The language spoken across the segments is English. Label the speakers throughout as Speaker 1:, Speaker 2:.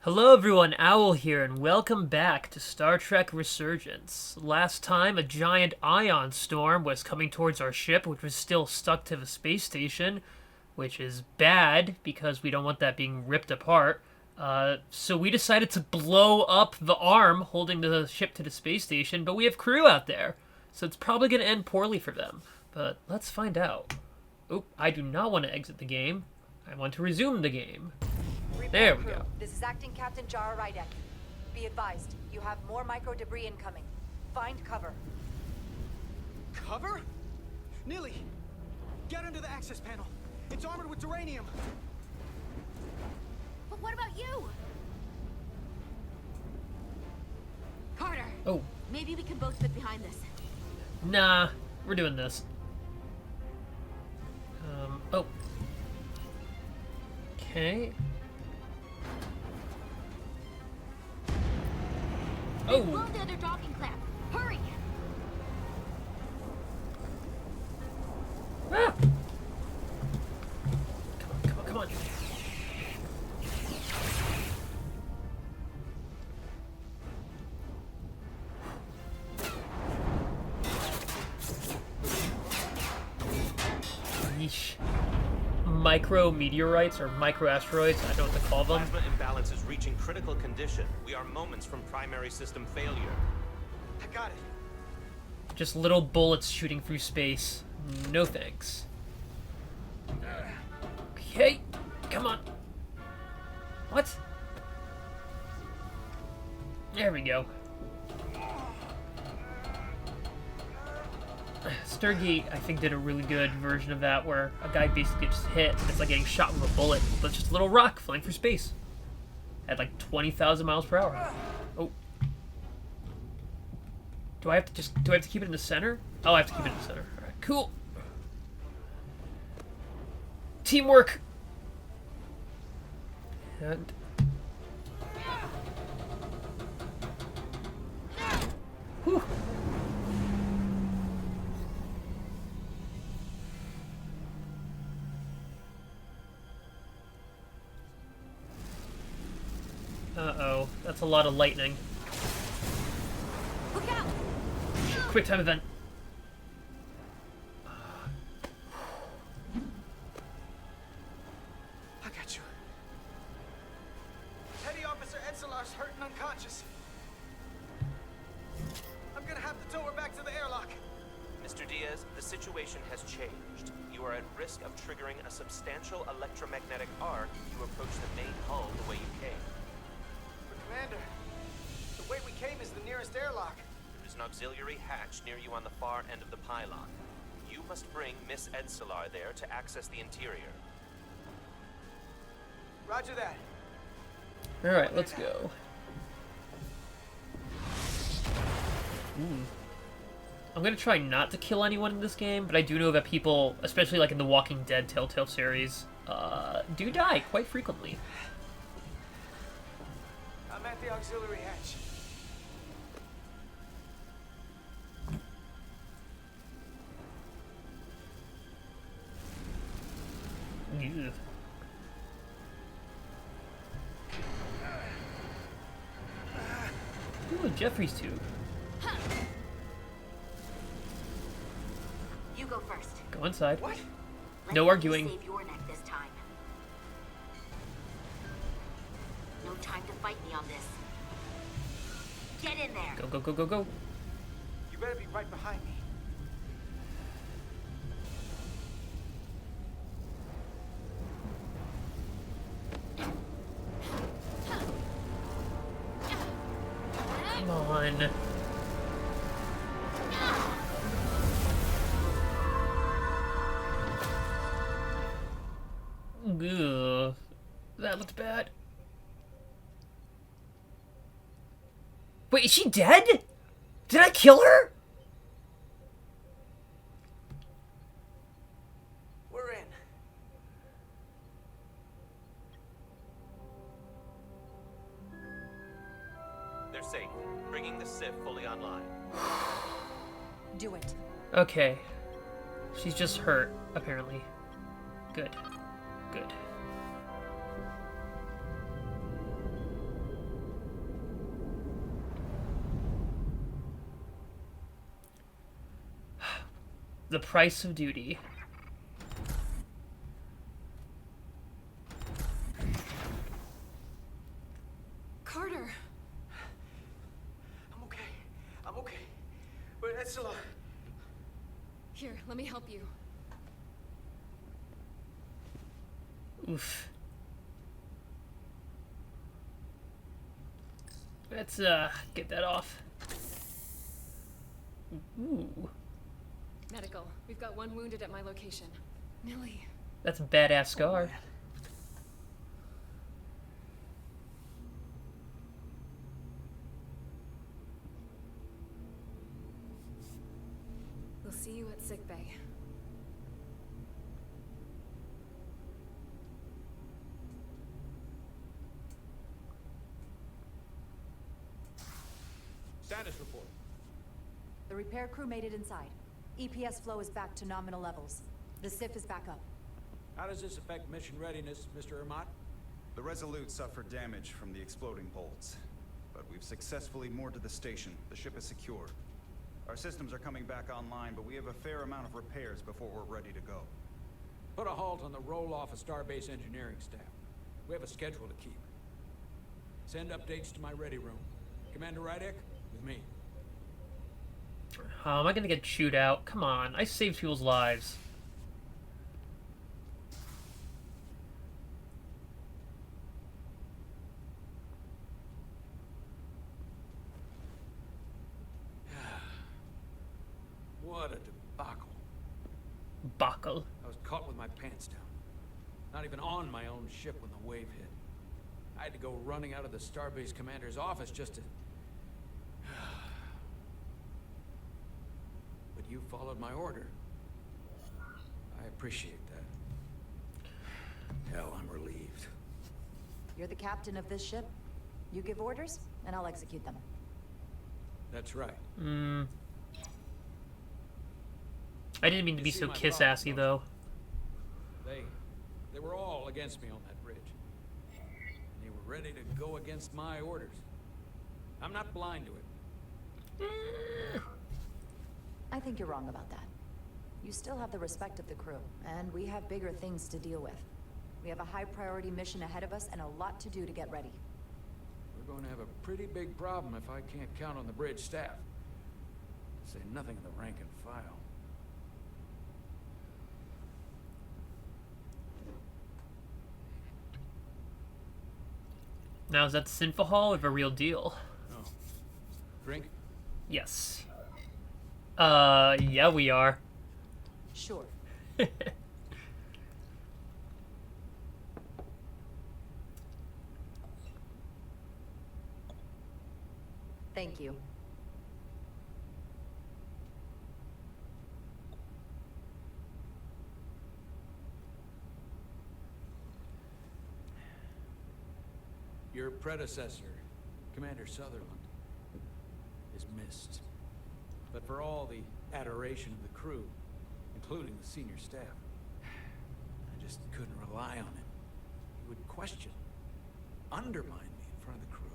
Speaker 1: Hello everyone, Owl here, and welcome back to Star Trek Resurgence. Last time, a giant ion storm was coming towards our ship, which was still stuck to the space station, which is bad, because we don't want that being ripped apart. So we decided to blow up the arm holding the ship to the space station, but we have crew out there, so it's probably going to end poorly for them. But let's find out. Oop, I do not want to exit the game. I want to resume the game. There we go.
Speaker 2: This is Acting Captain ItsOwlRight. Be advised, you have more micro debris incoming. Find cover.
Speaker 3: Cover? Neely, get under the access panel. It's armored with uranium.
Speaker 4: But what about you? Carter.
Speaker 1: Oh.
Speaker 4: Maybe we can both fit behind this.
Speaker 1: Nah, we're doing this. Oh. Okay.
Speaker 4: Oh! Blow the other docking clamp. Hurry!
Speaker 1: Ah! Come on, come on. Yeesh. Micro meteorites or micro asteroids, I don't know what to call them.
Speaker 5: Plasma imbalance is reaching critical condition. We are moments from primary system failure.
Speaker 3: I got it.
Speaker 1: Just little bullets shooting through space. No thanks. Okay, come on. What? There we go. Stargate, I think, did a really good version of that where a guy basically gets hit and it's like getting shot with a bullet, but it's just a little rock flying through space at like 20,000 miles per hour. Oh. Do I have to keep it in the center? Oh, I have to keep it in the center. Alright, cool. Teamwork! And... Whew. Uh-oh, that's a lot of lightning.
Speaker 4: Look out!
Speaker 1: Quick time event.
Speaker 3: I got you. Petty Officer Edselar's hurt and unconscious. I'm gonna have to tow her back to the airlock.
Speaker 5: Mr. Diaz, the situation has changed. You are at risk of triggering a substantial electromagnetic arc if you approach the main hull the way you came.
Speaker 3: But Commander, the way we came is the nearest airlock.
Speaker 5: There is an auxiliary hatch near you on the far end of the pylon. You must bring Miss Edselar there to access the interior.
Speaker 3: Roger that.
Speaker 1: Alright, let's go. Ooh. I'm gonna try not to kill anyone in this game, but I do know that people, especially like in the Walking Dead Telltale series, do die quite frequently.
Speaker 3: I'm at the auxiliary hatch.
Speaker 1: Ew. Ooh, Jeffrey's tube.
Speaker 4: You go first.
Speaker 1: Go inside.
Speaker 3: What?
Speaker 1: No
Speaker 4: Let me
Speaker 1: arguing.
Speaker 4: Save your neck this time. No time to fight me on this. Get in there.
Speaker 1: Go, go, go, go, go.
Speaker 3: You better be right behind me.
Speaker 1: Come on. Ugh. That looked bad. Wait, is she dead? Did I kill her?
Speaker 3: We're in.
Speaker 5: They're safe, bringing the SIF fully online.
Speaker 2: Do it.
Speaker 1: Okay. She's just hurt, apparently. Good. Good. The price of duty.
Speaker 6: Carter!
Speaker 3: I'm okay. I'm okay. But that's a lot.
Speaker 6: Here, let me help you.
Speaker 1: Oof. Let's get that off. Ooh.
Speaker 6: Medical. We've got one wounded at my location. Millie.
Speaker 1: That's a badass scar.
Speaker 6: We'll see you at sickbay.
Speaker 3: Status report.
Speaker 2: The repair crew made it inside. EPS flow is back to nominal levels. The SIF is back up.
Speaker 7: How does this affect mission readiness, Mr. Ermot?
Speaker 8: The Resolute suffered damage from the exploding bolts, but we've successfully moored to the station. The ship is secure. Our systems are coming back online, but we have a fair amount of repairs before we're ready to go.
Speaker 7: Put a halt on the roll-off of Starbase engineering staff. We have a schedule to keep. Send updates to my ready room. Commander Rydek, with me.
Speaker 1: How am I gonna get chewed out? Come on, I saved people's lives.
Speaker 7: What a debacle.
Speaker 1: Buckle.
Speaker 7: I was caught with my pants down. Not even on my own ship when the wave hit. I had to go running out of the Starbase commander's office just to... But you followed my order. I appreciate that. Hell, I'm relieved.
Speaker 2: You're the captain of this ship. You give orders, and I'll execute them.
Speaker 7: That's right.
Speaker 1: I didn't mean to be
Speaker 7: see
Speaker 1: so
Speaker 7: my
Speaker 1: kiss-assy,
Speaker 7: problem,
Speaker 1: though.
Speaker 7: They were all against me on that bridge. And they were ready to go against my orders. I'm not blind to it.
Speaker 2: I think you're wrong about that. You still have the respect of the crew, and we have bigger things to deal with. We have a high-priority mission ahead of us and a lot to do to get ready.
Speaker 7: We're going to have a pretty big problem if I can't count on the bridge staff. To say nothing of the rank and file.
Speaker 1: Now, is that Sinfahal or the real deal?
Speaker 7: Oh. Drink?
Speaker 1: Yes. Yeah, we are.
Speaker 2: Sure. Thank you.
Speaker 7: Your predecessor, Commander Sutherland, is missed. But for all the adoration of the crew, including the senior staff, I just couldn't rely on him. He would question, undermine me in front of the crew.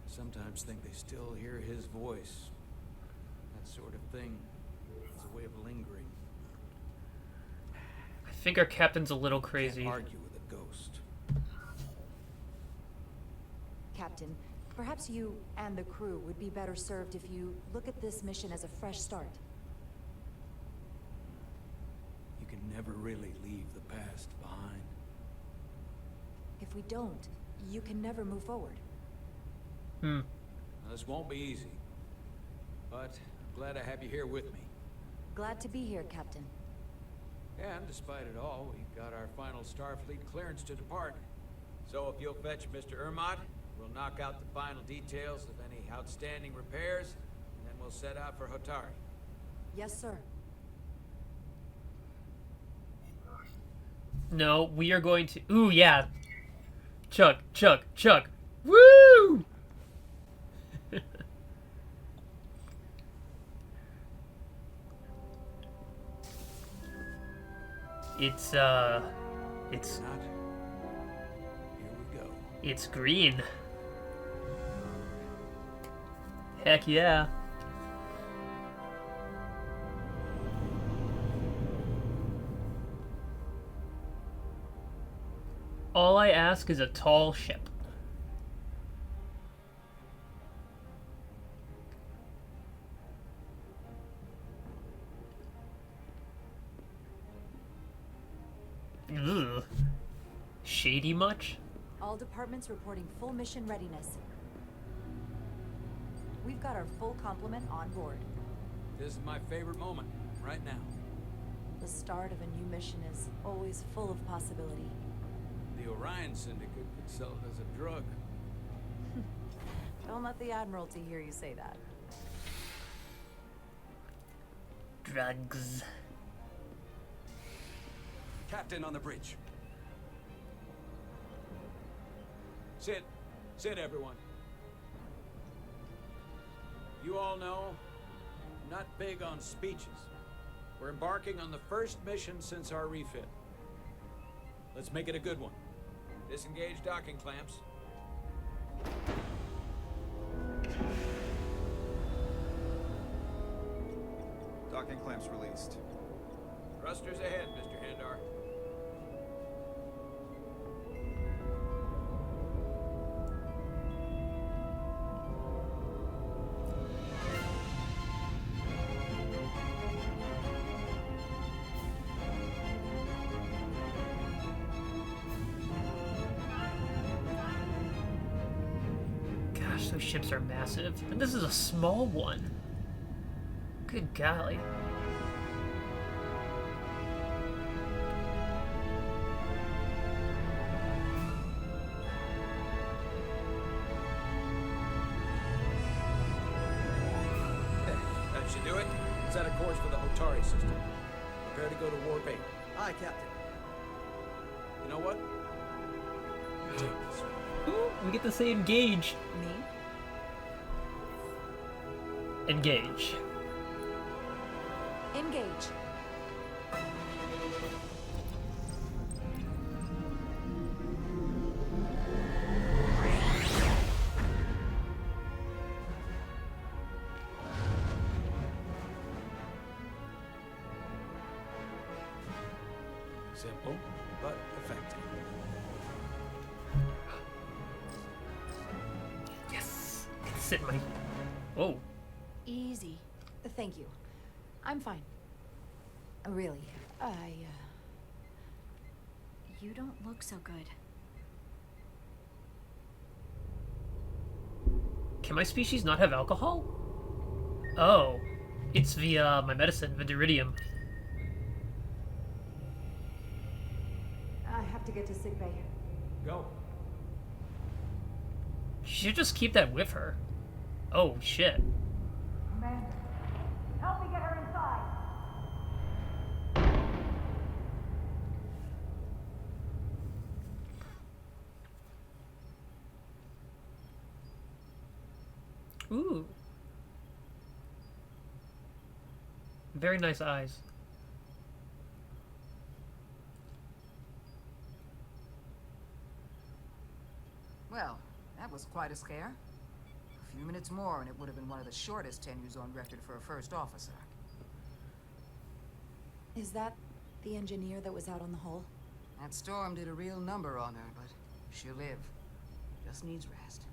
Speaker 7: I sometimes think they still hear his voice. That sort of thing is a way of lingering.
Speaker 1: I think our captain's a little crazy.
Speaker 7: Can't argue with a ghost.
Speaker 2: Captain, perhaps you and the crew would be better served if you look at this mission as a fresh start.
Speaker 7: You can never really leave the past behind.
Speaker 2: If we don't, you can never move forward.
Speaker 7: Now, this won't be easy, but I'm glad I have you here with me.
Speaker 2: Glad to be here, Captain.
Speaker 7: And despite it all, we got our final Starfleet clearance to depart. So if you'll fetch Mr. Ermot, we'll knock out the final details of any outstanding repairs, and then we'll set out for Hotari.
Speaker 2: Yes, sir.
Speaker 1: No, we are going to... Ooh, yeah. Chug, chug, chug. Woo! It's
Speaker 7: Not. Here we go.
Speaker 1: It's green. Heck yeah. All I ask is a tall ship. Ugh. Shady much?
Speaker 2: All departments reporting full mission readiness. We've got our full complement on board.
Speaker 7: This is my favorite moment, right now.
Speaker 2: The start of a new mission is always full of possibility.
Speaker 7: The Orion Syndicate could sell it as a drug.
Speaker 2: Don't let the Admiralty hear you say that.
Speaker 1: Drugs.
Speaker 7: Captain on the bridge. Sit. Sit, everyone. You all know, I'm not big on speeches. We're embarking on the first mission since our refit. Let's make it a good one. Disengage docking clamps.
Speaker 8: Docking clamps released.
Speaker 7: Thrusters ahead, Mr. Handar.
Speaker 1: Gosh, those ships are massive. And this is a small one. Good golly.
Speaker 7: That should do it. Set a course for the Hotari system. Prepare to go to Warp 8.
Speaker 3: Aye, Captain.
Speaker 7: You know what? You take this one.
Speaker 1: Ooh, we get to say engage.
Speaker 2: Me?
Speaker 1: Engage.
Speaker 2: Engage.
Speaker 7: Simple, but effective.
Speaker 1: Yes. I can sit in my... Whoa.
Speaker 2: Easy. Thank you. I'm fine. Really,
Speaker 4: You don't look so good.
Speaker 1: Can my species not have alcohol? Oh. It's via my medicine, Vidiridium.
Speaker 2: I have to get to sickbay.
Speaker 7: Go.
Speaker 1: She should just keep that with her. Oh, shit.
Speaker 2: Commander, help me get her inside.
Speaker 1: Ooh. Very nice eyes.
Speaker 9: Well, that was quite a scare. A few minutes more and it would have been one of the shortest tenures on record for a first officer.
Speaker 2: Is that the engineer that was out on the hull?
Speaker 9: That storm did a real number on her, but she'll live. Just needs rest.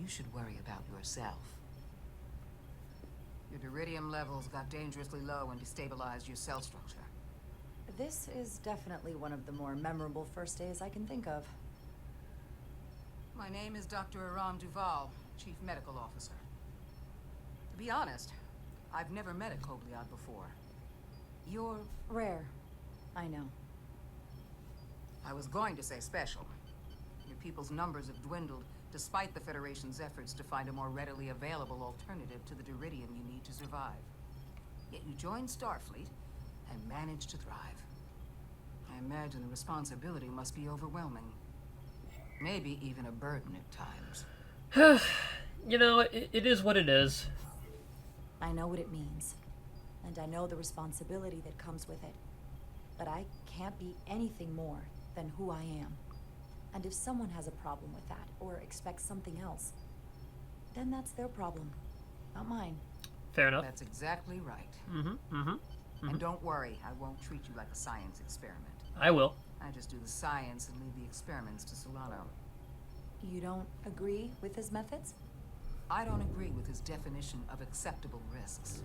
Speaker 9: You should worry about yourself. Your deridium levels got dangerously low and destabilized your cell structure.
Speaker 2: This is definitely one of the more memorable first days I can think of.
Speaker 9: My name is Dr. Aram Duval, Chief Medical Officer. To be honest, I've never met a Kobliad before. You're...
Speaker 2: Rare. I know.
Speaker 9: I was going to say special. Your people's numbers have dwindled, despite the Federation's efforts to find a more readily available alternative to the deridium you need to survive. Yet you joined Starfleet and managed to thrive. I imagine the responsibility must be overwhelming. Maybe even a burden at times.
Speaker 1: You know, it is what it is.
Speaker 2: I know what it means. And I know the responsibility that comes with it. But I can't be anything more than who I am. And if someone has a problem with that, or expects something else, then that's their problem, not mine.
Speaker 1: Fair enough.
Speaker 9: That's exactly right.
Speaker 1: Mm-hmm.
Speaker 9: And don't worry, I won't treat you like a science experiment.
Speaker 1: I will.
Speaker 9: I just do the science and leave the experiments to Solano.
Speaker 2: You don't agree with his methods?
Speaker 9: I don't agree with his definition of acceptable risks.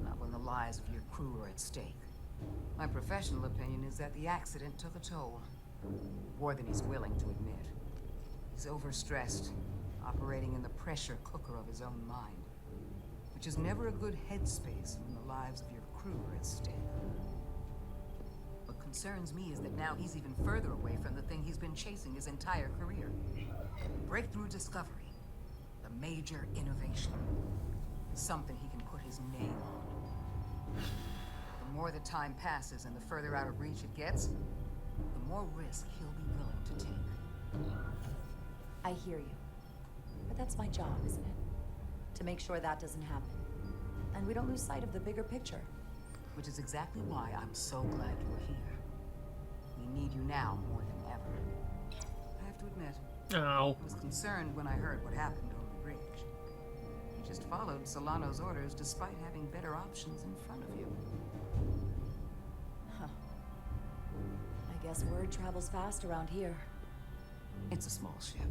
Speaker 9: Not when the lives of your crew are at stake. My professional opinion is that the accident took a toll. More than he's willing to admit. He's overstressed, operating in the pressure cooker of his own mind. Which is never a good headspace when the lives of your crew are at stake. What concerns me is that now he's even further away from the thing he's been chasing his entire career. Breakthrough discovery. A major innovation. Something he can put his name on. The more the time passes and the further out of reach it gets, the more risk he'll be willing to take.
Speaker 2: I hear you. But that's my job, isn't it? To make sure that doesn't happen. And we don't lose sight of the bigger picture.
Speaker 9: Which is exactly why I'm so glad you're here. We need you now more than ever. I have to admit,
Speaker 1: Oh.
Speaker 9: I was concerned when I heard what happened over the bridge. You just followed Solano's orders despite having better options in front of you.
Speaker 2: Huh. I guess word travels fast around here.
Speaker 9: It's a small ship,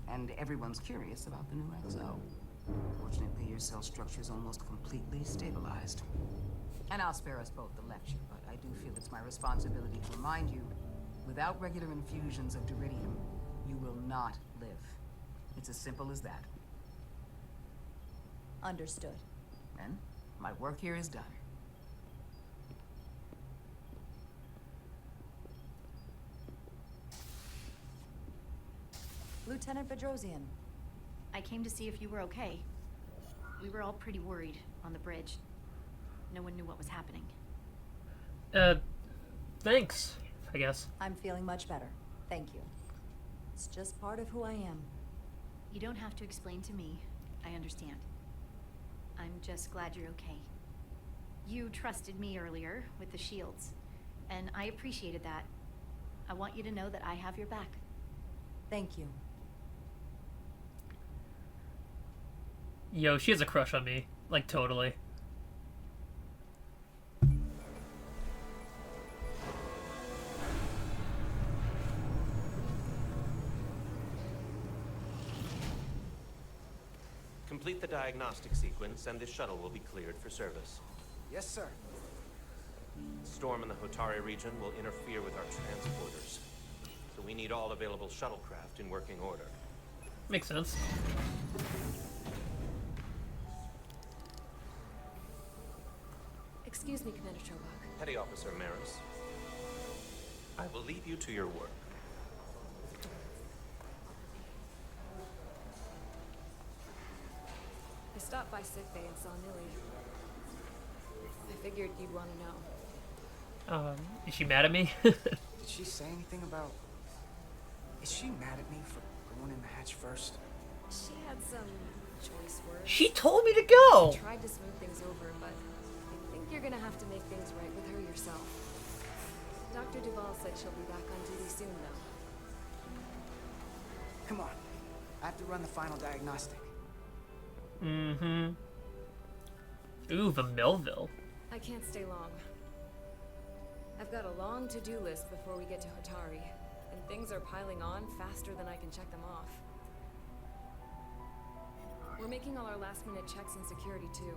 Speaker 9: and everyone's curious about the new XO. Fortunately, your cell structure's almost completely stabilized. And I'll spare us both the lecture, but I do feel it's my responsibility to remind you, without regular infusions of duridium, you will not live. It's as simple as that.
Speaker 2: Understood.
Speaker 9: And my work here is done.
Speaker 2: Lieutenant Bedrosian.
Speaker 10: I came to see if you were okay. We were all pretty worried on the bridge. No one knew what was happening.
Speaker 1: Thanks, I guess.
Speaker 2: I'm feeling much better. Thank you. It's just part of who I am.
Speaker 10: You don't have to explain to me. I understand. I'm just glad you're okay. You trusted me earlier with the shields, and I appreciated that. I want you to know that I have your back.
Speaker 2: Thank you.
Speaker 1: Yo, she has a crush on me. Like, totally.
Speaker 5: Complete the diagnostic sequence, and this shuttle will be cleared for service.
Speaker 3: Yes, sir.
Speaker 5: Storm in the Hotari region will interfere with our transporters, so we need all available shuttlecraft in working order.
Speaker 1: Makes sense.
Speaker 6: Excuse me, Commander Chobok.
Speaker 5: Petty Officer Maris, I will leave you to your work.
Speaker 6: I stopped by sickbay and saw Nilly. I figured you'd want to know.
Speaker 1: Is she mad at me?
Speaker 3: Did she say anything about... Is she mad at me for going in the hatch first?
Speaker 6: She had some choice words.
Speaker 1: She told me to go!
Speaker 6: I tried to smooth things over, but I think you're gonna have to make things right with her yourself. Dr. Duval said she'll be back on duty soon, though.
Speaker 3: Come on. I have to run the final diagnostic.
Speaker 1: Mm-hmm. Ooh, the Melville.
Speaker 6: I can't stay long. I've got a long to-do list before we get to Hotari, and things are piling on faster than I can check them off. We're making all our last-minute checks and security, too.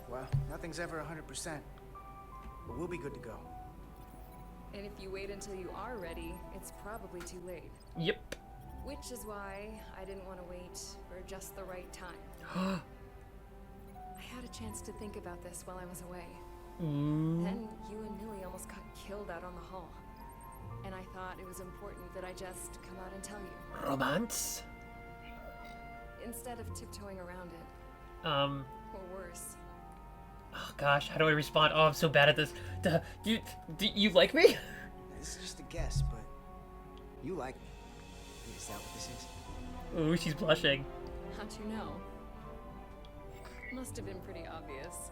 Speaker 3: Well, nothing's ever 100%, but we'll be good to go.
Speaker 6: And if you wait until you are ready, it's probably too late.
Speaker 1: Yep.
Speaker 6: Which is why I didn't want to wait for just the right time. I had a chance to think about this while I was away. Then you and Nilly almost got killed out on the hull. And I thought it was important that I just come out and tell you.
Speaker 1: Romance?
Speaker 6: Instead of tiptoeing around it. Or worse.
Speaker 1: Oh gosh, how do I respond? Oh, I'm so bad at this. Do you like me?
Speaker 3: This is just a guess, but you like me. Is that what this is?
Speaker 1: Ooh, she's blushing.
Speaker 6: How'd you know? Must have been pretty obvious.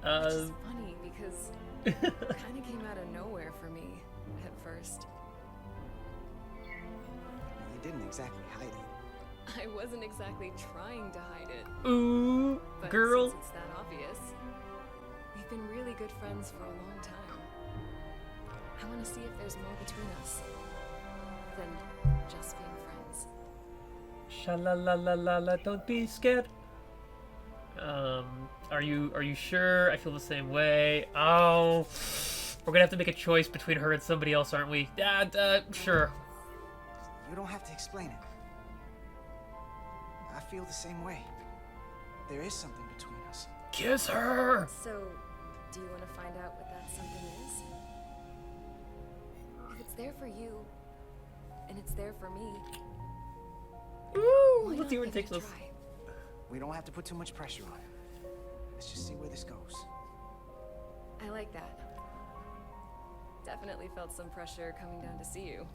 Speaker 6: Which is funny because it kind of came out of nowhere for me at first.
Speaker 3: You didn't exactly hide it.
Speaker 6: I wasn't exactly trying to hide it.
Speaker 1: Ooh,
Speaker 6: But
Speaker 1: girl.
Speaker 6: since it's that obvious, we've been really good friends for a long time. I want to see if there's more between us than just being friends.
Speaker 1: Sha-la-la-la-la-la, don't be scared. Are you sure? I feel the same way. Oh, we're gonna have to make a choice between her and somebody else, aren't we? Sure.
Speaker 3: You don't have to explain it. I feel the same way. There is something between us.
Speaker 1: Kiss her!
Speaker 6: So, do you want to find out what that something is? If it's there for you, and it's there for me,
Speaker 1: Ooh,
Speaker 6: why
Speaker 1: let's see where it
Speaker 6: not give
Speaker 1: takes
Speaker 6: a
Speaker 1: us.
Speaker 6: try?
Speaker 3: We don't have to put too much pressure on it. Let's just see where this goes.
Speaker 6: I like that. Definitely felt some pressure coming down to see you.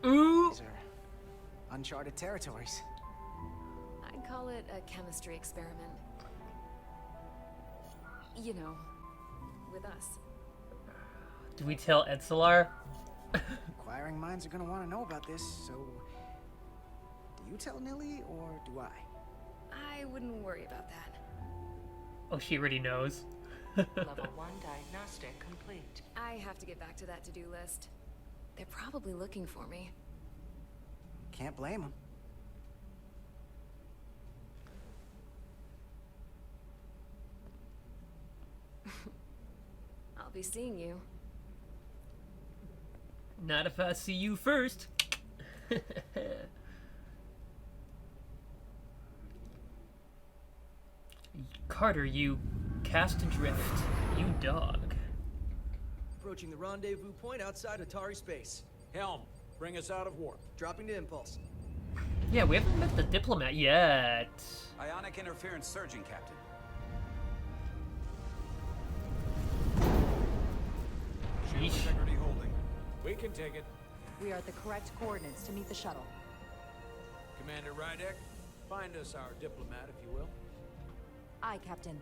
Speaker 1: Ooh!
Speaker 3: These are uncharted territories.
Speaker 6: I'd call it a chemistry experiment. You know, with us.
Speaker 1: Do we tell Etzelar?
Speaker 3: Inquiring minds are gonna want to know about this, so... Do you tell Nilly, or do I?
Speaker 6: I wouldn't worry about that.
Speaker 1: Oh, she already knows.
Speaker 11: Level 1 diagnostic complete.
Speaker 6: I have to get back to that to-do list. They're probably looking for me.
Speaker 3: Can't blame them.
Speaker 6: I'll be seeing you.
Speaker 1: Not if I see you first. Carter, you cast adrift. You dog.
Speaker 12: Approaching the rendezvous point outside Atari space.
Speaker 7: Helm, bring us out of warp.
Speaker 12: Dropping to impulse.
Speaker 1: Yeah, we haven't met the diplomat yet.
Speaker 8: Ionic interference surging, Captain. Shield
Speaker 1: Yeesh.
Speaker 8: integrity holding.
Speaker 7: We can take it.
Speaker 2: We are at the correct coordinates to meet the shuttle.
Speaker 7: Commander Rydek, find us our diplomat, if you will.
Speaker 2: Aye, Captain.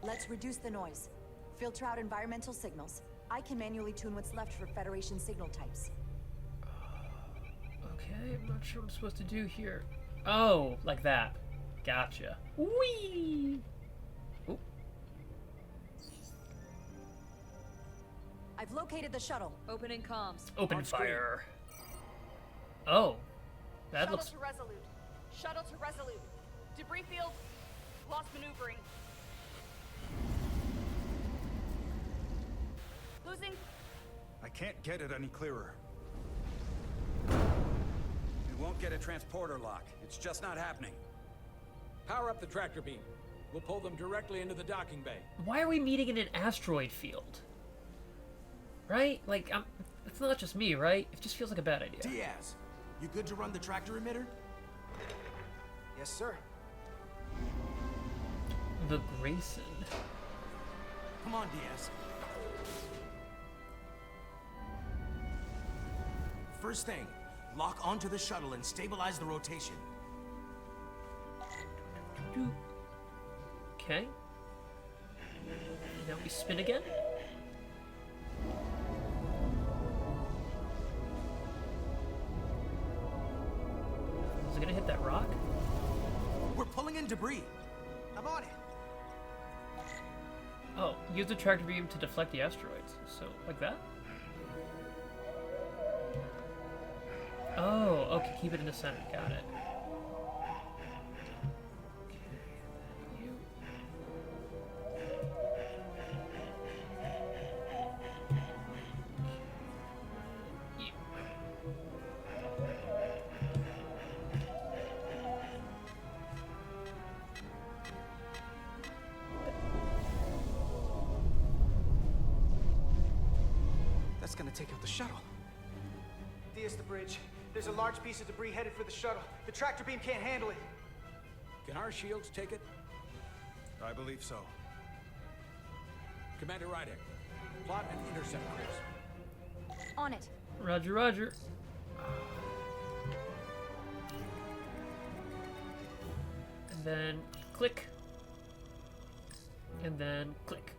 Speaker 2: Let's reduce the noise. Filter out environmental signals. I can manually tune what's left for Federation signal types.
Speaker 1: Okay, I'm not sure what I'm supposed to do here. Oh, like that. Gotcha. Whee! Ooh.
Speaker 2: I've located the shuttle.
Speaker 13: Opening comms.
Speaker 1: Open
Speaker 7: On screen.
Speaker 1: fire. Oh, that
Speaker 13: Shuttle
Speaker 1: looks...
Speaker 13: to Resolute. Shuttle to Resolute. Debris field. Lost maneuvering. Losing.
Speaker 8: I can't get it any clearer. We won't get a transporter lock. It's just not happening.
Speaker 7: Power up the tractor beam. We'll pull them directly into the docking bay.
Speaker 1: Why are we meeting in an asteroid field? Right? Like, it's not just me, right? It just feels like a bad idea.
Speaker 12: Diaz, you good to run the tractor emitter?
Speaker 3: Yes, sir.
Speaker 1: The Grayson.
Speaker 12: Come on, Diaz. First thing, lock onto the shuttle and stabilize the rotation.
Speaker 1: Okay. Now we spin again. Is it gonna hit that rock?
Speaker 12: We're pulling in debris.
Speaker 3: I'm on it.
Speaker 1: Oh, use the tractor beam to deflect the asteroids. So, like that? Oh, okay, keep it in the center. Got it.
Speaker 3: That's gonna take out the shuttle.
Speaker 14: Diaz, the bridge. There's a large piece of debris headed for the shuttle. The tractor beam can't handle it.
Speaker 7: Can our shields take it?
Speaker 8: I believe so.
Speaker 7: Commander Rydek, plot an intercept course.
Speaker 2: On it.
Speaker 1: Roger, roger. And then click. And then click.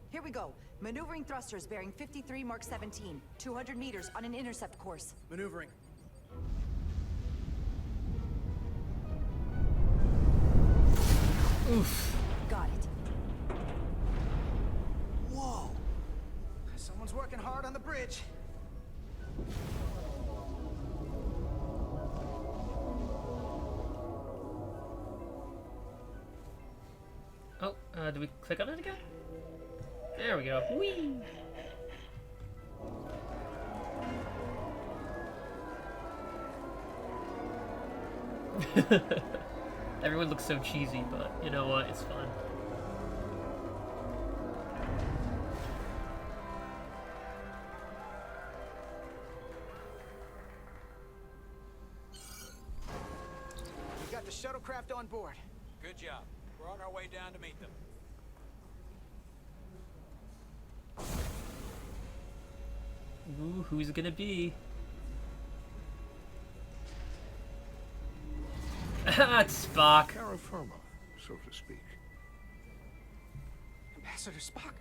Speaker 2: Here we go. Maneuvering thrusters bearing 53 Mark 17. 200 meters on an intercept course.
Speaker 12: Maneuvering.
Speaker 1: Oof.
Speaker 2: Got it.
Speaker 3: Whoa! Someone's working hard on the bridge.
Speaker 1: Oh, do we click on it again? There we go. Whee! Everyone looks so cheesy, but you know what? It's fun.
Speaker 3: We got the shuttlecraft on board.
Speaker 7: Good job. We're on our way down to meet them.
Speaker 1: Ooh, who's it gonna be? It's Spock.
Speaker 15: Terra firma, so to speak.
Speaker 3: Ambassador Spock?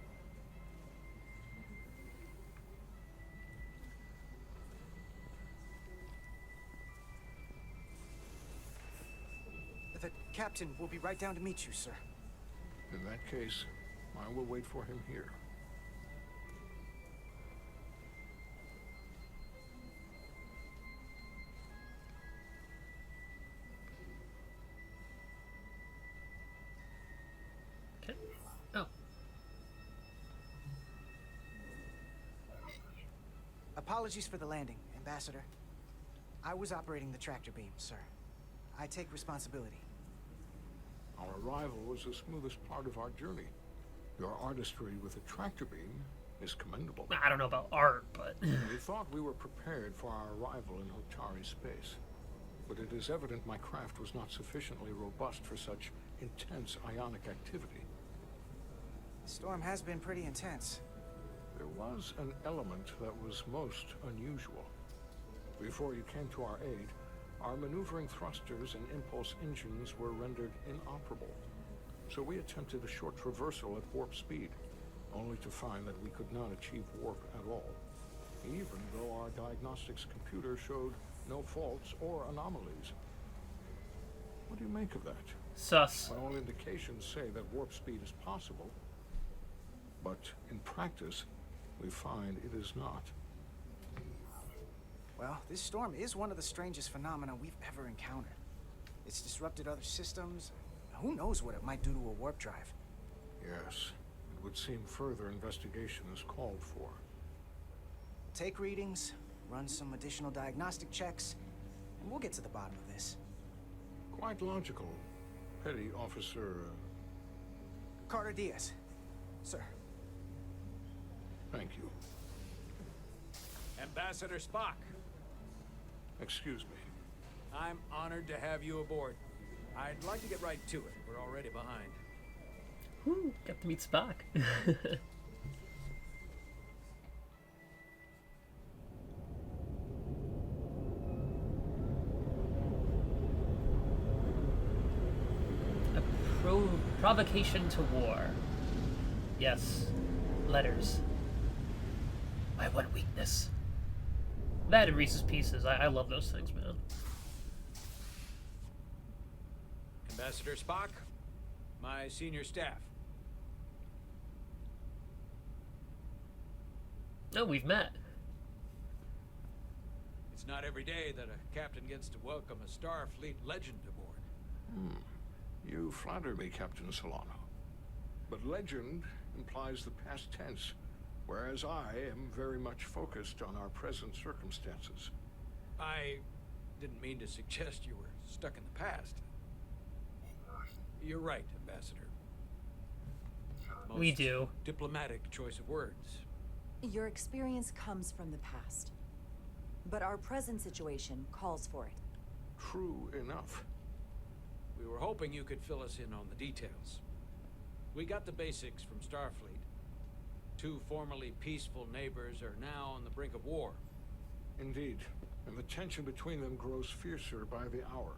Speaker 3: The captain will be right down to meet you, sir.
Speaker 15: In that case, I will wait for him here.
Speaker 1: Okay. Oh.
Speaker 3: Apologies for the landing, Ambassador. I was operating the tractor beam, sir. I take responsibility.
Speaker 15: Our arrival was the smoothest part of our journey. Your artistry with the tractor beam is commendable.
Speaker 1: I don't know about art, but...
Speaker 15: We thought we were prepared for our arrival in Hotari space. But it is evident my craft was not sufficiently robust for such intense ionic activity.
Speaker 3: The storm has been pretty intense.
Speaker 15: There was an element that was most unusual. Before you came to our aid, our maneuvering thrusters and impulse engines were rendered inoperable. So we attempted a short traversal at warp speed, only to find that we could not achieve warp at all, even though our diagnostics computer showed no faults or anomalies. What do you make of that?
Speaker 1: Sus.
Speaker 15: All indications say that warp speed is possible, but in practice, we find it is not.
Speaker 3: Well, this storm is one of the strangest phenomena we've ever encountered. It's disrupted other systems. Who knows what it might do to a warp drive?
Speaker 15: Yes, it would seem further investigation is called for.
Speaker 3: Take readings, run some additional diagnostic checks, and we'll get to the bottom of this.
Speaker 15: Quite logical, Petty Officer...
Speaker 3: Carter Diaz. Sir.
Speaker 15: Thank you.
Speaker 7: Ambassador Spock.
Speaker 15: Excuse me.
Speaker 7: I'm honored to have you aboard. I'd like to get right to it. We're already behind.
Speaker 1: Woo, got to meet Spock. Provocation to war. Yes. Letters. My one weakness. That and Reese's Pieces. I love those things, man.
Speaker 7: Ambassador Spock, my senior staff.
Speaker 1: No, we've met.
Speaker 7: It's not every day that a captain gets to welcome a Starfleet legend aboard.
Speaker 15: You flatter me, Captain Solano. But legend implies the past tense, whereas I am very much focused on our present circumstances.
Speaker 7: I didn't mean to suggest you were stuck in the past. You're right, Ambassador.
Speaker 1: We do.
Speaker 7: Diplomatic choice of words.
Speaker 2: Your experience comes from the past. But our present situation calls for it.
Speaker 15: True enough.
Speaker 7: We were hoping you could fill us in on the details. We got the basics from Starfleet. Two formerly peaceful neighbors are now on the brink of war.
Speaker 15: Indeed, and the tension between them grows fiercer by the hour.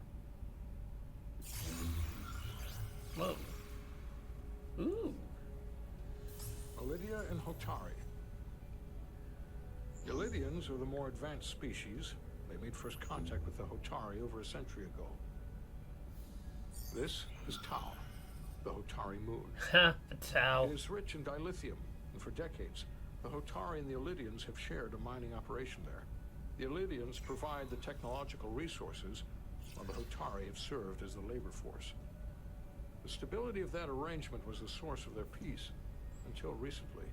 Speaker 1: Whoa. Ooh.
Speaker 15: Lydia and Hotari. The Lydians are the more advanced species. They made first contact with the Hotari over a century ago. This is Tau, the Hotari moon.
Speaker 1: Tau.
Speaker 15: It is rich in dilithium, and for decades, the Hotari and the Illidians have shared a mining operation there. The Illidians provide the technological resources, while the Hotari have served as the labor force. The stability of that arrangement was the source of their peace, until recently.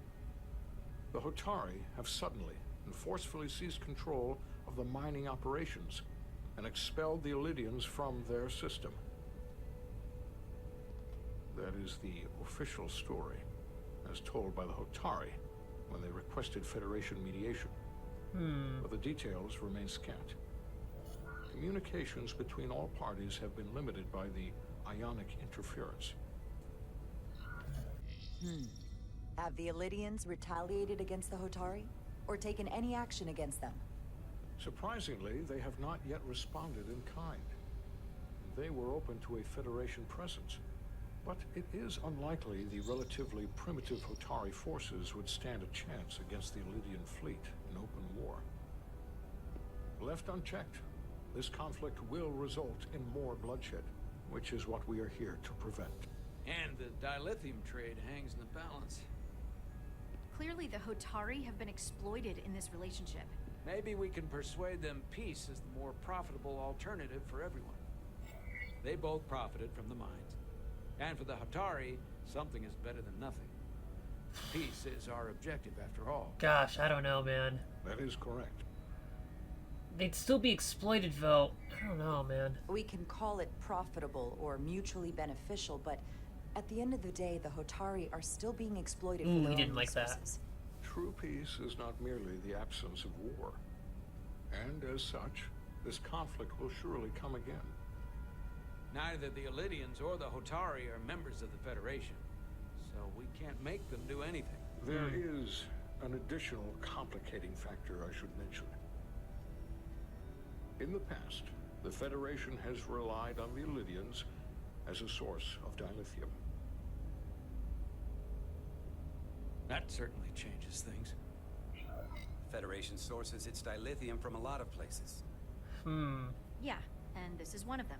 Speaker 15: The Hotari have suddenly and forcefully seized control of the mining operations and expelled the Illidians from their system. That is the official story, as told by the Hotari when they requested Federation mediation. But the details remain scant. Communications between all parties have been limited by the ionic interference.
Speaker 2: Have the Illidians retaliated against the Hotari? Or taken any action against them?
Speaker 15: Surprisingly, they have not yet responded in kind. They were open to a Federation presence, but it is unlikely the relatively primitive Hotari forces would stand a chance against the Illidian fleet in open war. Left unchecked, this conflict will result in more bloodshed, which is what we are here to prevent.
Speaker 7: And the dilithium trade hangs in the balance.
Speaker 10: Clearly the Hotari have been exploited in this relationship.
Speaker 7: Maybe we can persuade them peace is the more profitable alternative for everyone. They both profited from the mines. And for the Hotari, something is better than nothing. Peace is our objective, after all.
Speaker 1: Gosh, I don't know, man.
Speaker 15: That is correct.
Speaker 1: They'd still be exploited, though. I don't know, man.
Speaker 2: We can call it profitable or mutually beneficial, but at the end of the day, the Hotari are still being exploited for their own
Speaker 1: didn't like that.
Speaker 2: resources.
Speaker 15: True peace is not merely the absence of war. And as such, this conflict will surely come again.
Speaker 7: Neither the Illidians or the Hotari are members of the Federation, so we can't make them do anything.
Speaker 15: There is an additional complicating factor I should mention. In the past, the Federation has relied on the Illidians as a source of dilithium.
Speaker 7: That certainly changes things.
Speaker 16: Federation sources its dilithium from a lot of places.
Speaker 10: Yeah, and this is one of them.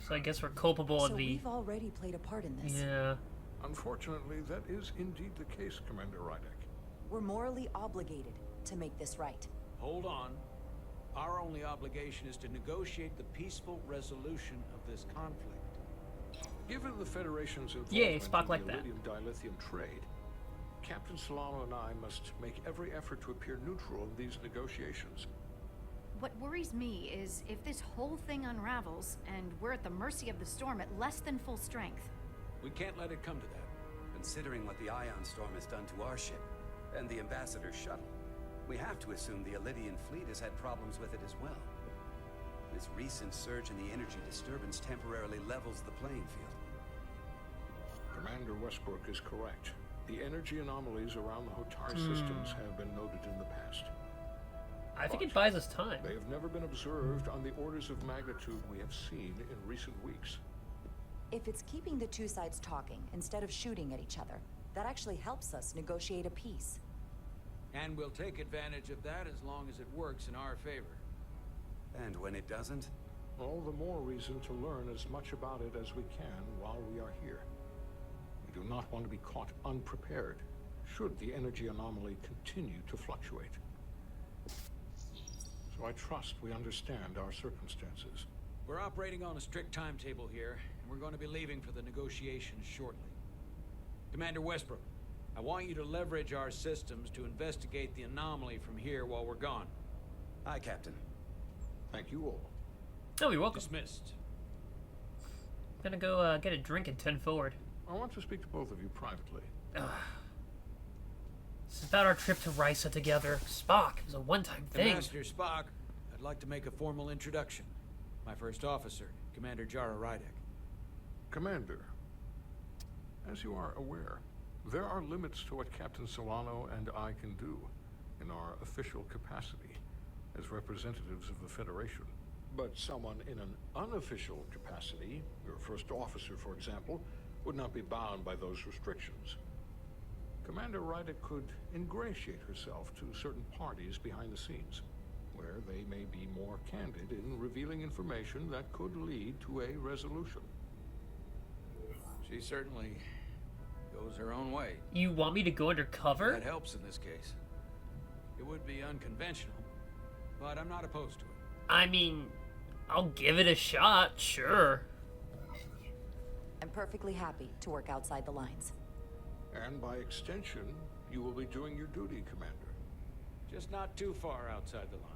Speaker 1: So I guess we're culpable of
Speaker 2: So
Speaker 1: the...
Speaker 2: we've already played a part in this.
Speaker 1: Yeah.
Speaker 15: Unfortunately, that is indeed the case, Commander Rydek.
Speaker 2: We're morally obligated to make this right.
Speaker 7: Hold on. Our only obligation is to negotiate the peaceful resolution of this conflict.
Speaker 15: Given the Federation's
Speaker 1: Yay,
Speaker 15: involvement
Speaker 1: Spock
Speaker 15: in
Speaker 1: like
Speaker 15: the
Speaker 1: that.
Speaker 15: Dilithium trade, Captain Solano and I must make every effort to appear neutral in these negotiations.
Speaker 10: What worries me is if this whole thing unravels and we're at the mercy of the storm at less than full strength.
Speaker 7: We can't let it come to that.
Speaker 16: Considering what the ion storm has done to our ship and the Ambassador's shuttle, we have to assume the Illidian fleet has had problems with it as well. This recent surge in the energy disturbance temporarily levels the playing field.
Speaker 15: Commander Westbrook is correct. The energy anomalies around the Hotari systems have been noted in the past.
Speaker 1: I think it buys us time.
Speaker 15: They have never been observed on the orders of magnitude we have seen in recent weeks.
Speaker 2: If it's keeping the two sides talking instead of shooting at each other, that actually helps us negotiate a peace.
Speaker 7: And we'll take advantage of that as long as it works in our favor.
Speaker 16: And when it doesn't?
Speaker 15: All the more reason to learn as much about it as we can while we are here. We do not want to be caught unprepared, should the energy anomaly continue to fluctuate. So I trust we understand our circumstances.
Speaker 7: We're operating on a strict timetable here, and we're going to be leaving for the negotiations shortly. Commander Westbrook, I want you to leverage our systems to investigate the anomaly from here while we're gone.
Speaker 16: Aye, Captain.
Speaker 15: Thank you all.
Speaker 1: Oh, you're welcome.
Speaker 7: Dismissed.
Speaker 1: Gonna go get a drink and 10 forward.
Speaker 15: I want to speak to both of you privately.
Speaker 1: This is about our trip to Risa together. Spock, it was a one-time thing.
Speaker 7: Master Spock, I'd like to make a formal introduction. My first officer, Commander Jara Rydek.
Speaker 15: Commander, as you are aware, there are limits to what Captain Solano and I can do in our official capacity as representatives of the Federation. But someone in an unofficial capacity, your first officer, for example, would not be bound by those restrictions. Commander Rydek could ingratiate herself to certain parties behind the scenes, where they may be more candid in revealing information that could lead to a resolution.
Speaker 7: She certainly goes her own way.
Speaker 1: You want me to go undercover?
Speaker 7: That helps in this case. It would be unconventional, but I'm not opposed to it.
Speaker 1: I mean, I'll give it a shot, sure.
Speaker 2: I'm perfectly happy to work outside the lines.
Speaker 15: And by extension, you will be doing your duty, Commander.
Speaker 7: Just not too far outside the lines.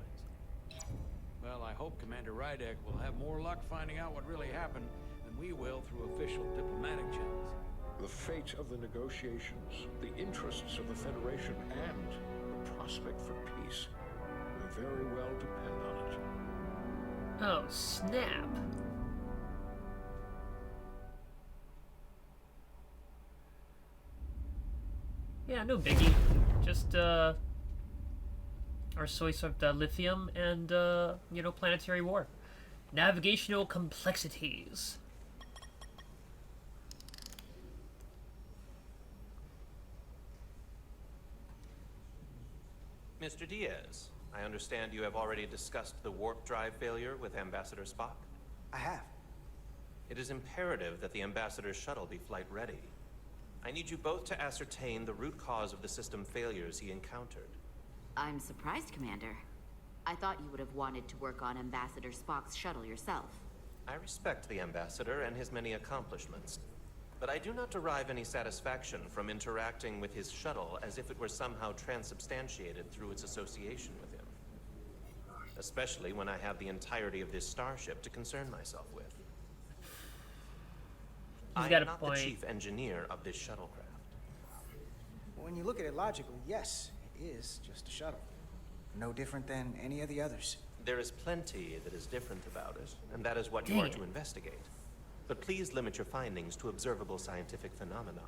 Speaker 7: Well, I hope Commander Rydek will have more luck finding out what really happened than we will through official diplomatic channels.
Speaker 15: The fate of the negotiations, the interests of the Federation, and the prospect for peace will very well depend on it.
Speaker 1: Oh, snap. Yeah, no biggie. Just, our source of lithium and, you know, planetary war. Navigational complexities.
Speaker 5: Mr. Diaz, I understand you have already discussed the warp drive failure with Ambassador Spock?
Speaker 3: I have.
Speaker 5: It is imperative that the Ambassador's shuttle be flight ready. I need you both to ascertain the root cause of the system failures he encountered.
Speaker 4: I'm surprised, Commander. I thought you would have wanted to work on Ambassador Spock's shuttle yourself.
Speaker 5: I respect the Ambassador and his many accomplishments, but I do not derive any satisfaction from interacting with his shuttle as if it were somehow transubstantiated through its association with him. Especially when I have the entirety of this starship to concern myself with. I am not the chief engineer of this shuttlecraft.
Speaker 3: When you look at it logically, yes, it is just a shuttle. No different than any of the others.
Speaker 5: There is plenty that is different about it, and that is what you are to investigate. But please limit your findings to observable scientific phenomena.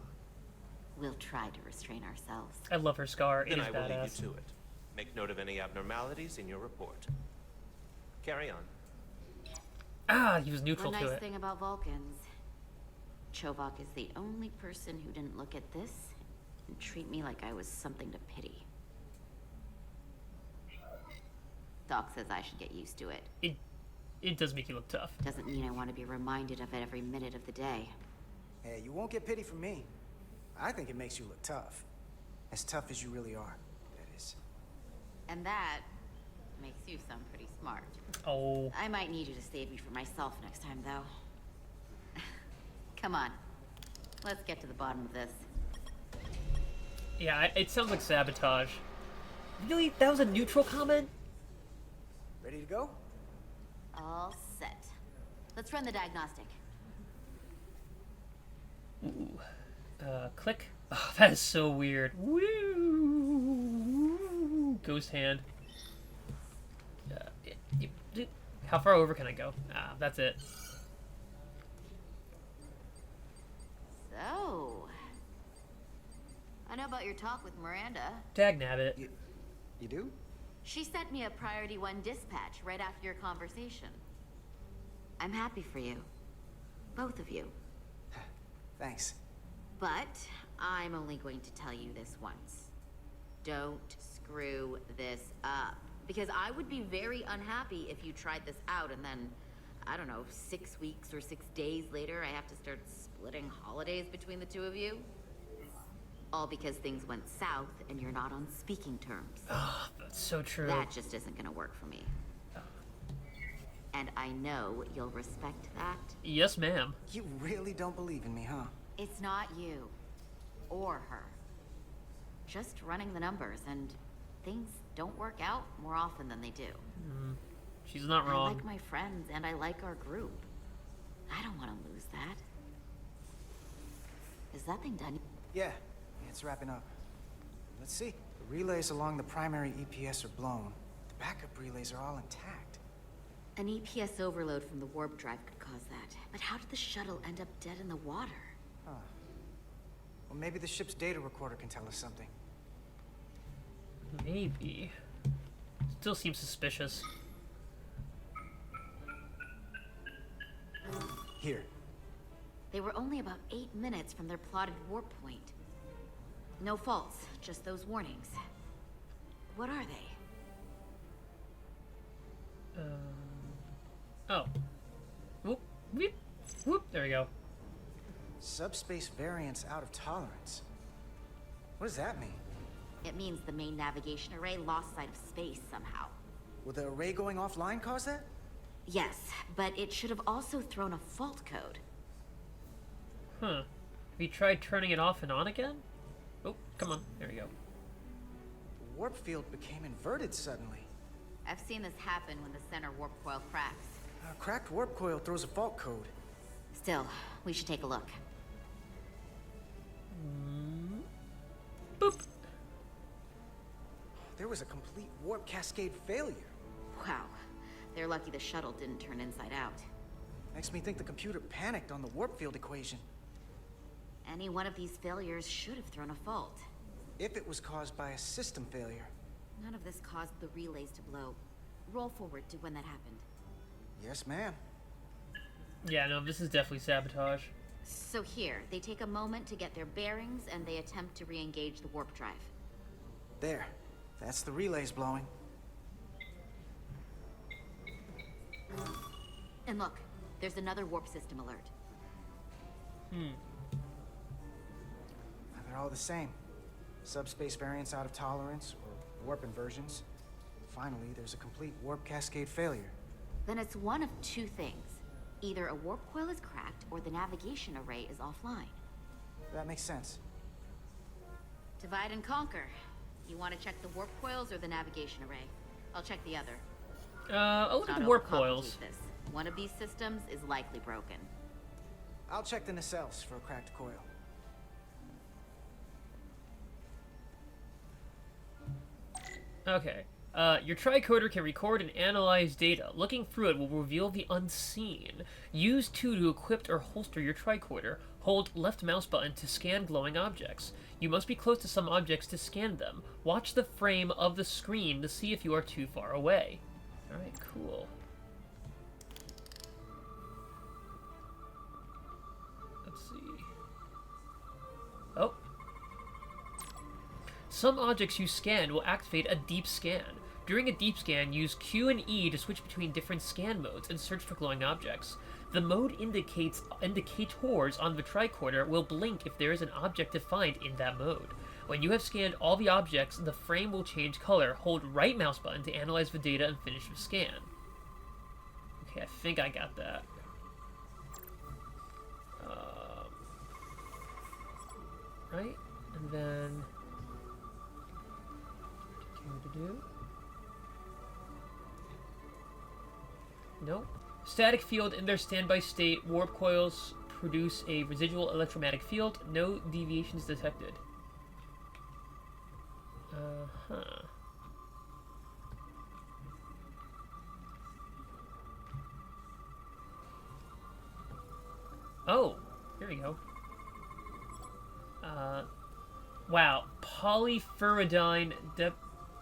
Speaker 4: We'll try to restrain ourselves.
Speaker 1: I love her scar. It
Speaker 5: Then
Speaker 1: is
Speaker 5: I will leave
Speaker 1: badass.
Speaker 5: you to it. Make note of any abnormalities in your report. Carry on.
Speaker 1: Ah, he was neutral
Speaker 4: One
Speaker 1: to
Speaker 4: nice
Speaker 1: it.
Speaker 4: thing about Vulcans. Chovak is the only person who didn't look at this and treat me like I was something to pity. Doc says I should get used to it.
Speaker 1: It does make you look tough.
Speaker 4: Doesn't mean I want to be reminded of it every minute of the day.
Speaker 3: Hey, you won't get pity from me. I think it makes you look tough. As tough as you really are, that is.
Speaker 4: And that makes you sound pretty smart.
Speaker 1: Oh.
Speaker 4: I might need you to save me from myself next time, though. Come on. Let's get to the bottom of this.
Speaker 1: Yeah, it sounds like sabotage. Really? That was a neutral comment?
Speaker 3: Ready to go?
Speaker 4: All set. Let's run the diagnostic.
Speaker 1: Ooh. Click. Oh, that is so weird. Woo! Ghost hand. How far over can I go? Ah, that's it.
Speaker 4: So, I know about your talk with Miranda.
Speaker 1: Dagnabbit.
Speaker 3: You do?
Speaker 4: She sent me a Priority 1 dispatch right after your conversation. I'm happy for you. Both of you.
Speaker 3: Thanks.
Speaker 4: But I'm only going to tell you this once. Don't screw this up. Because I would be very unhappy if you tried this out and then, I don't know, 6 weeks or 6 days later, I have to start splitting holidays between the two of you. All because things went south and you're not on speaking terms.
Speaker 1: Oh, that's so true.
Speaker 4: That just isn't gonna work for me. And I know you'll respect that.
Speaker 1: Yes, ma'am.
Speaker 3: You really don't believe in me, huh?
Speaker 4: It's not you. Or her. Just running the numbers, and things don't work out more often than they do.
Speaker 1: She's not
Speaker 4: I
Speaker 1: wrong.
Speaker 4: like my friends, and I like our group. I don't want to lose that. Is that thing done?
Speaker 3: Yeah, it's wrapping up. Let's see. The relays along the primary EPS are blown. The backup relays are all intact.
Speaker 4: An EPS overload from the warp drive could cause that. But how did the shuttle end up dead in the water?
Speaker 3: Huh. Well, maybe the ship's data recorder can tell us something.
Speaker 1: Maybe. Still seems suspicious.
Speaker 3: Here.
Speaker 4: They were only about 8 minutes from their plotted warp point. No faults, just those warnings. What are they?
Speaker 1: Oh. Whoop, whoop, whoop. There we go.
Speaker 3: Subspace variance out of tolerance. What does that mean?
Speaker 4: It means the main navigation array lost sight of space somehow.
Speaker 3: Will the array going offline cause that?
Speaker 4: Yes, but it should have also thrown a fault code.
Speaker 1: Huh. Have you tried turning it off and on again? Oh, come on. There we go.
Speaker 3: The warp field became inverted suddenly.
Speaker 4: I've seen this happen when the center warp coil cracks.
Speaker 3: A cracked warp coil throws a fault code.
Speaker 4: Still, we should take a look.
Speaker 1: Boop.
Speaker 3: There was a complete warp cascade failure.
Speaker 4: Wow. They're lucky the shuttle didn't turn inside out.
Speaker 3: Makes me think the computer panicked on the warp field equation.
Speaker 4: Any one of these failures should have thrown a fault.
Speaker 3: If it was caused by a system failure.
Speaker 4: None of this caused the relays to blow. Roll forward to when that happened.
Speaker 3: Yes, ma'am.
Speaker 1: Yeah, no, this is definitely sabotage.
Speaker 4: So here, they take a moment to get their bearings and they attempt to re-engage the warp drive.
Speaker 3: There. That's the relays blowing.
Speaker 4: And look, there's another warp system alert.
Speaker 3: They're all the same. Subspace variance out of tolerance, or warp inversions. Finally, there's a complete warp cascade failure.
Speaker 4: Then it's one of two things. Either a warp coil is cracked, or the navigation array is offline.
Speaker 3: That makes sense.
Speaker 4: Divide and conquer. You want to check the warp coils or the navigation array? I'll check the other.
Speaker 1: I'll look at the warp coils.
Speaker 4: This. One of these systems is likely broken.
Speaker 3: I'll check the nacelles for a cracked coil.
Speaker 1: Okay. Your tricoder can record and analyze data. Looking through it will reveal the unseen. Use 2 to equip or holster your tricorder. Hold left mouse button to scan glowing objects. You must be close to some objects to scan them. Watch the frame of the screen to see if you are too far away. Alright, cool. Let's see. Oh. Some objects you scan will activate a deep scan. During a deep scan, use Q and E to switch between different scan modes and search for glowing objects. The mode indicators on the tricorder will blink if there is an object to find in that mode. When you have scanned all the objects, the frame will change color. Hold right mouse button to analyze the data and finish the scan. Okay, I think I got that. Right? And then... Nope. Static field in their standby state. Warp coils produce a residual electromagnetic field. No deviations detected. Uh-huh. Oh, here we go. Wow. Polyferrodine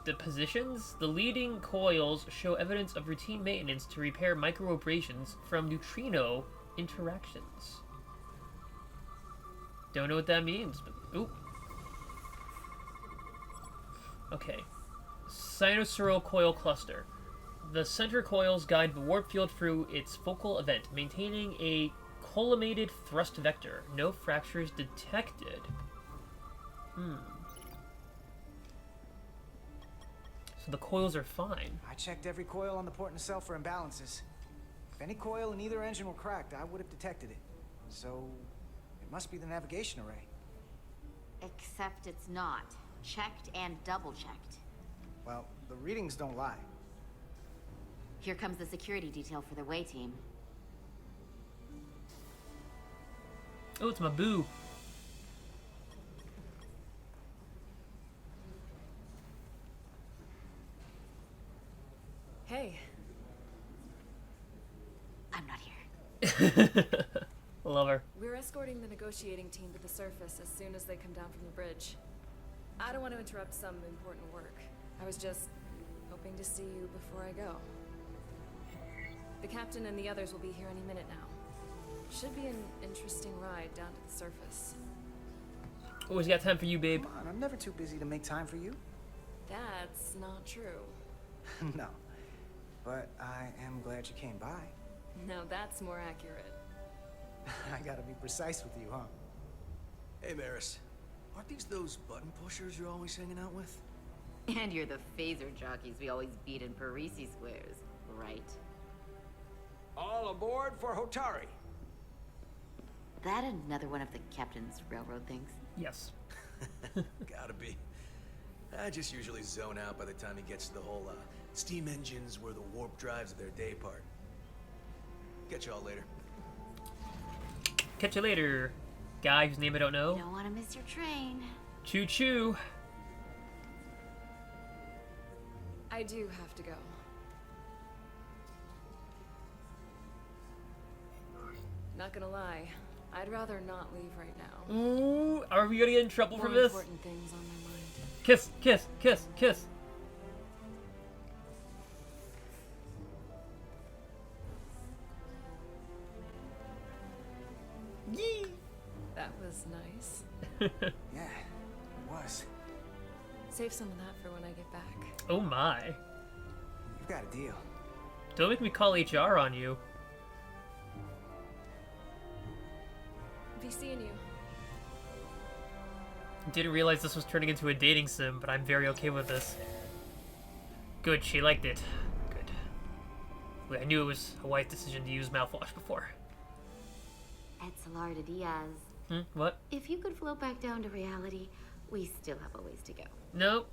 Speaker 1: depositions? The leading coils show evidence of routine maintenance to repair micro-abrasions from neutrino interactions. Don't know what that means, but... Oop. Okay. Sinusoidal coil cluster. The center coils guide the warp field through its focal event, maintaining a collimated thrust vector. No fractures detected. So the coils are fine.
Speaker 3: I checked every coil on the port nacelle for imbalances. If any coil in either engine were cracked, I would have detected it. So, it must be the navigation array.
Speaker 4: Except it's not. Checked and double-checked.
Speaker 3: Well, the readings don't lie.
Speaker 4: Here comes the security detail for the way team.
Speaker 1: Oh, it's my boo.
Speaker 6: Hey.
Speaker 4: I'm not here.
Speaker 1: Love her.
Speaker 6: We're escorting the negotiating team to the surface as soon as they come down from the bridge. I don't want to interrupt some important work. I was just hoping to see you before I go. The captain and the others will be here any minute now. Should be an interesting ride down to the surface.
Speaker 1: Always got time for you, babe.
Speaker 3: Come on, I'm never too busy to make time for you.
Speaker 6: That's not true.
Speaker 3: No. But I am glad you came by.
Speaker 6: Now that's more accurate.
Speaker 3: I gotta be precise with you, huh?
Speaker 12: Hey, Maris. Aren't these those button pushers you're always hanging out with?
Speaker 4: And you're the phaser jockeys we always beat in Parisi squares, right?
Speaker 7: All aboard for Hotari.
Speaker 4: That another one of the captain's railroad things?
Speaker 1: Yes.
Speaker 12: Gotta be. I just usually zone out by the time he gets to the whole, steam engines were the warp drives of their day part. Catch y'all later.
Speaker 1: Catch you later, guy whose name I don't know.
Speaker 4: You don't want to miss your train.
Speaker 1: Choo choo.
Speaker 6: I do have to go. Not gonna lie, I'd rather not leave right now.
Speaker 1: Ooh, are we gonna get in trouble
Speaker 6: More
Speaker 1: for this?
Speaker 6: important things on my mind.
Speaker 1: Kiss, kiss, kiss, kiss. Yee.
Speaker 6: That was nice.
Speaker 3: Yeah, it was.
Speaker 6: Save some of that for when I get back.
Speaker 1: Oh my.
Speaker 3: You've got a deal.
Speaker 1: Don't make me call HR on you.
Speaker 6: Be seeing you.
Speaker 1: Didn't realize this was turning into a dating sim, but I'm very okay with this. Good, she liked it. Good. Wait, I knew it was a wise decision to use mouthwash before.
Speaker 4: Diaz.
Speaker 1: What?
Speaker 4: If you could float back down to reality, we still have a ways to go.
Speaker 1: Nope.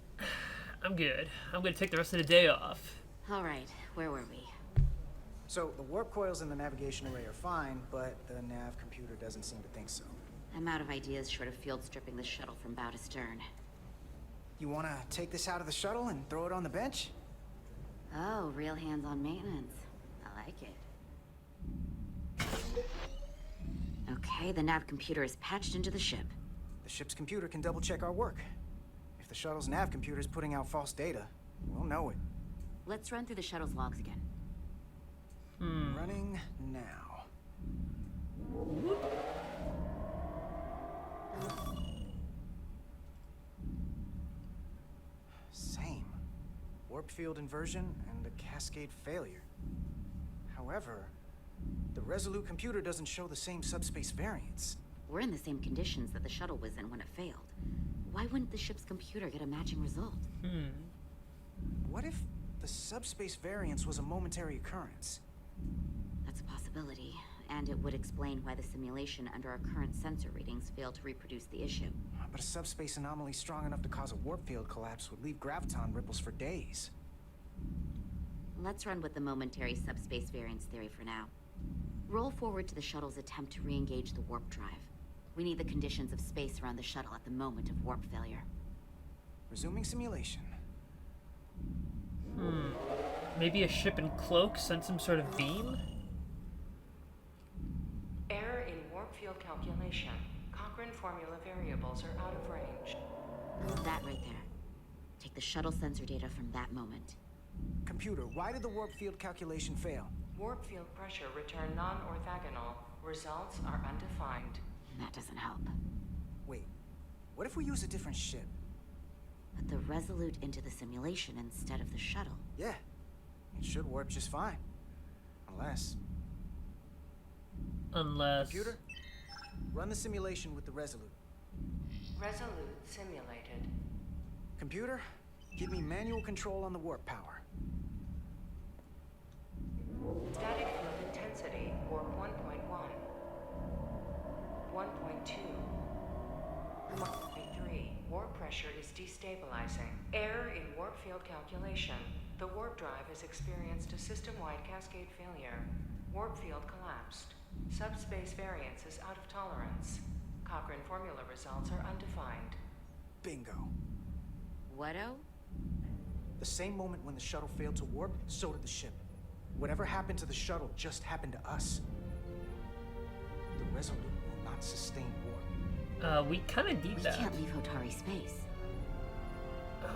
Speaker 1: I'm good. I'm gonna take the rest of the day off.
Speaker 4: All right, where were we?
Speaker 3: So, the warp coils in the navigation array are fine, but the nav computer doesn't seem to think so.
Speaker 4: I'm out of ideas short of field stripping the shuttle from bow to stern.
Speaker 3: You wanna take this out of the shuttle and throw it on the bench?
Speaker 4: Oh, real hands-on maintenance. I like it. Okay, the nav computer is patched into the ship.
Speaker 3: The ship's computer can double-check our work. If the shuttle's nav computer is putting out false data, we'll know it.
Speaker 4: Let's run through the shuttle's logs again.
Speaker 3: Running now. Same. Warp field inversion and a cascade failure. However, the Resolute computer doesn't show the same subspace variance.
Speaker 4: We're in the same conditions that the shuttle was in when it failed. Why wouldn't the ship's computer get a matching result?
Speaker 3: What if the subspace variance was a momentary occurrence?
Speaker 4: That's a possibility, and it would explain why the simulation under our current sensor readings failed to reproduce the issue.
Speaker 3: But a subspace anomaly strong enough to cause a warp field collapse would leave graviton ripples for days.
Speaker 4: Let's run with the momentary subspace variance theory for now. Roll forward to the shuttle's attempt to re-engage the warp drive. We need the conditions of space around the shuttle at the moment of warp failure.
Speaker 3: Resuming simulation.
Speaker 1: Maybe a ship in cloak sent some sort of beam?
Speaker 11: Error in warp field calculation. Cochrane formula variables are out of range.
Speaker 4: That right there. Take the shuttle sensor data from that moment.
Speaker 3: Computer, why did the warp field calculation fail?
Speaker 11: Warp field pressure returned non-orthogonal. Results are undefined.
Speaker 4: That doesn't help.
Speaker 3: Wait, what if we use a different ship?
Speaker 4: Put the Resolute into the simulation instead of the shuttle.
Speaker 3: Yeah, it should warp just fine. Unless... Computer, run the simulation with the Resolute.
Speaker 11: Resolute simulated.
Speaker 3: Computer, give me manual control on the warp power.
Speaker 11: Static field intensity, warp 1.1. 1.2. 1.3. Warp pressure is destabilizing. Error in warp field calculation. The warp drive has experienced a system-wide cascade failure. Warp field collapsed. Subspace variance is out of tolerance. Cochrane formula results are undefined.
Speaker 3: Bingo.
Speaker 4: What-o?
Speaker 3: The same moment when the shuttle failed to warp, so did the ship. Whatever happened to the shuttle just happened to us. The Resolute will not sustain warp.
Speaker 1: We kind of need that.
Speaker 4: We can't leave Hotari space.
Speaker 1: Oh,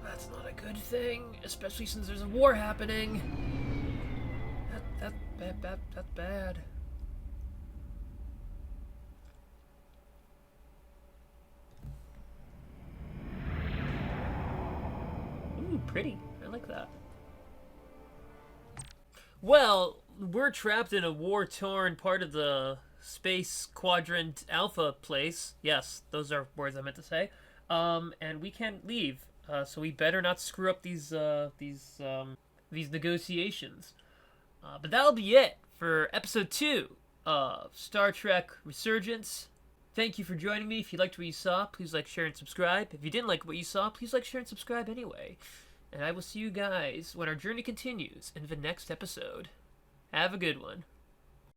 Speaker 1: that's not a good thing, especially since there's a war happening. That's bad. Ooh, pretty. I like that. Well, we're trapped in a war-torn part of the space quadrant alpha place. Yes, those are words I meant to say. And we can't leave. So we better not screw up these negotiations. But that'll be it for episode 2 of Star Trek Resurgence. Thank you for joining me. If you liked what you saw, please like, share, and subscribe. If you didn't like what you saw, please like, share, and subscribe anyway. And I will see you guys when our journey continues in the next episode. Have a good one.